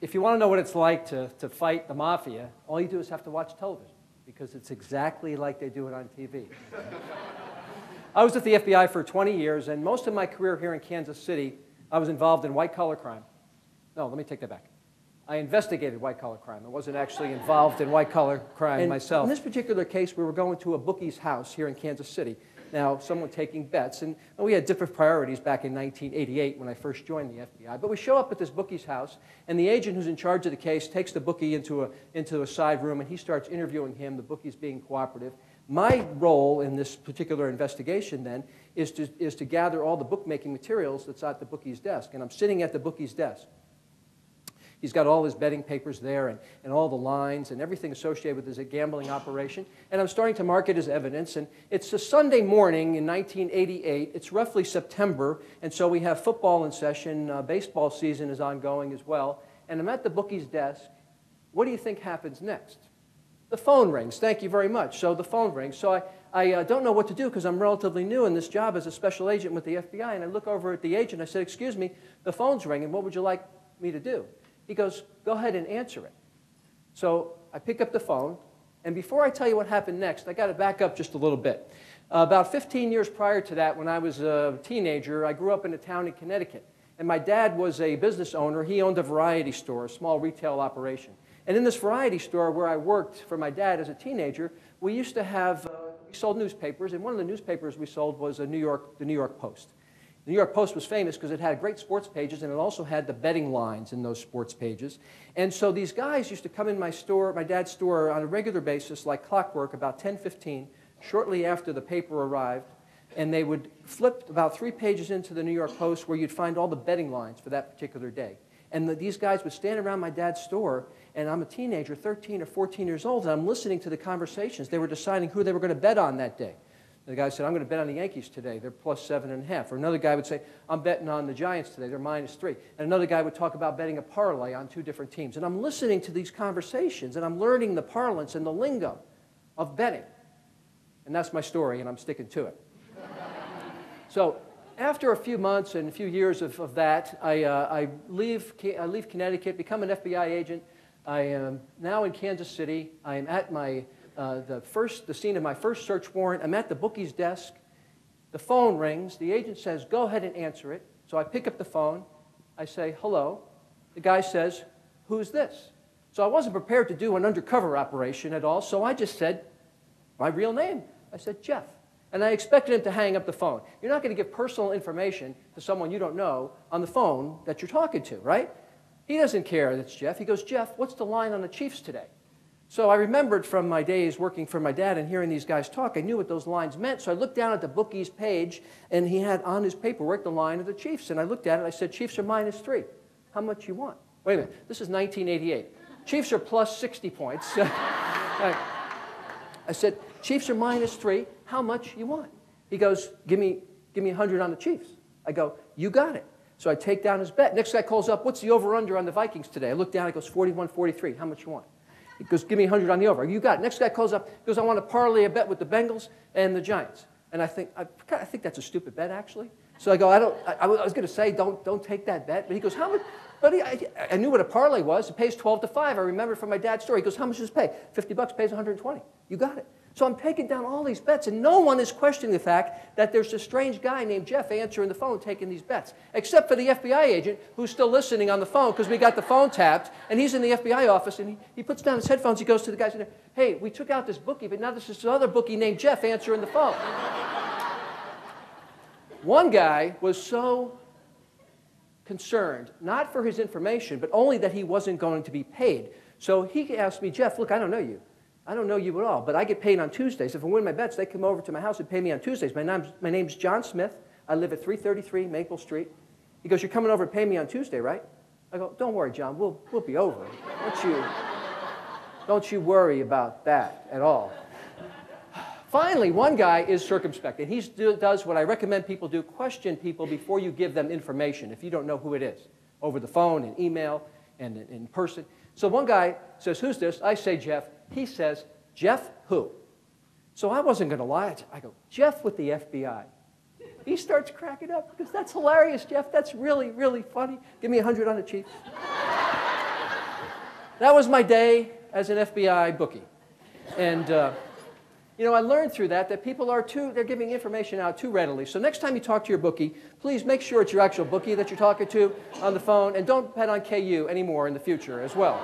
if you want to know what it's like to fight the mafia, all you do is have to watch television, because it's exactly like they do it on TV. I was at the FBI for 20 years, and most of my career here in Kansas City, I was involved in white-collar crime. No, let me take that back. I investigated white-collar crime. I wasn't actually involved in white-collar crime myself. In this particular case, we were going to a bookie's house here in Kansas City. Now, someone taking bets, and we had different priorities back in 1988 when I first joined the FBI. But we show up at this bookie's house, and the agent who's in charge of the case takes the bookie into a side room, and he starts interviewing him. The bookie's being cooperative. My role in this particular investigation, then, is to gather all the bookmaking materials that's at the bookie's desk. And I'm sitting at the bookie's desk. He's got all his betting papers there and all the lines and everything associated with his gambling operation. And I'm starting to mark it as evidence. And it's a Sunday morning in 1988. It's roughly September. And so we have football in session. Baseball season is ongoing as well. And I'm at the bookie's desk. What do you think happens next? The phone rings. Thank you very much. So the phone rings. So I don't know what to do because I'm relatively new in this job as a special agent with the FBI. And I look over at the agent. I said, excuse me, the phone's ringing. What would you like me to do? He goes, go ahead and answer it. So I pick up the phone, and before I tell you what happened next, I got to back up just a little bit. About 15 years prior to that, when I was a teenager, I grew up in a town in Connecticut, and my dad was a business owner. He owned a variety store, a small retail operation. And in this variety store where I worked for my dad as a teenager, we used to have, we sold newspapers, and one of the newspapers we sold was the New York Post. The New York Post was famous because it had great sports pages, and it also had the betting lines in those sports pages. And so these guys used to come in my store, my dad's store, on a regular basis, like clockwork, about 10:15, shortly after the paper arrived, and they would flip about 3 pages into the New York Post where you'd find all the betting lines for that particular day. And these guys would stand around my dad's store, and I'm a teenager, 13 or 14 years old, and I'm listening to the conversations. They were deciding who they were going to bet on that day. The guy said, I'm going to bet on the Yankees today. They're plus 7.5. Or another guy would say, I'm betting on the Giants today. They're -3. And another guy would talk about betting a parlay on 2 different teams. And I'm listening to these conversations, and I'm learning the parlance and the lingo of betting. And that's my story, and I'm sticking to it. So after a few months and a few years of that, I leave Connecticut, become an FBI agent. I am now in Kansas City. I am at the scene of my first search warrant. I'm at the bookie's desk. The phone rings. The agent says, go ahead and answer it. So I pick up the phone. I say, hello. The guy says, who's this? So I wasn't prepared to do an undercover operation at all, so I just said my real name. I said, Jeff. And I expected him to hang up the phone. You're not going to give personal information to someone you don't know on the phone that you're talking to, right? He doesn't care that it's Jeff. He goes, Jeff, what's the line on the Chiefs today? So I remembered from my days working for my dad and hearing these guys talk, I knew what those lines meant. So I looked down at the bookie's page, and he had on his paperwork the line of the Chiefs. And I looked at it, and I said, Chiefs are -3. How much you want? Wait a minute, this is 1988. Chiefs are plus 60 points. I said, Chiefs are -3. How much you want? He goes, give me 100 on the Chiefs. I go, you got it. So I take down his bet. Next guy calls up, what's the over-under on the Vikings today? I look down, it goes 41-43. How much you want? He goes, give me 100 on the over. You got it. Next guy calls up, goes, I want to parlay a bet with the Bengals and the Giants. And I think that's a stupid bet, actually. So I go, I was going to say, don't take that bet. But he goes, how much? But I knew what a parlay was. It pays 12-5. I remember from my dad's story. He goes, how much does it pay? $50 pays 120. You got it. So I'm taking down all these bets, and no one is questioning the fact that there's a strange guy named Jeff answering the phone taking these bets, except for the FBI agent who's still listening on the phone because we got the phone tapped, and he's in the FBI office, and he puts down his headphones. He goes to the guys and hey, we took out this bookie, but now there's this other bookie named Jeff answering the phone. One guy was so concerned, not for his information, but only that he wasn't going to be paid. So he asked me, Jeff, look, I don't know you. I don't know you at all, but I get paid on Tuesdays. If I win my bets, they come over to my house and pay me on Tuesdays. My name's John Smith. I live at 333 Maple Street. He goes, you're coming over to pay me on Tuesday, right? I go, don't worry, John, we'll be over. Don't you worry about that at all. Finally, one guy is circumspect, and he does what I recommend people do. Question people before you give them information if you don't know who it is, over the phone and email and in person. So one guy says, who's this? I say, Jeff. He says, Jeff who? So I wasn't going to lie. I go, Jeff with the FBI. He starts cracking up because that's hilarious, Jeff. That's really, really funny. Give me 100 on the Chiefs. That was my day as an FBI bookie. And you know, I learned through that people they're giving information out too readily. So next time you talk to your bookie, please make sure it's your actual bookie that you're talking to on the phone, and don't bet on KU anymore in the future as well.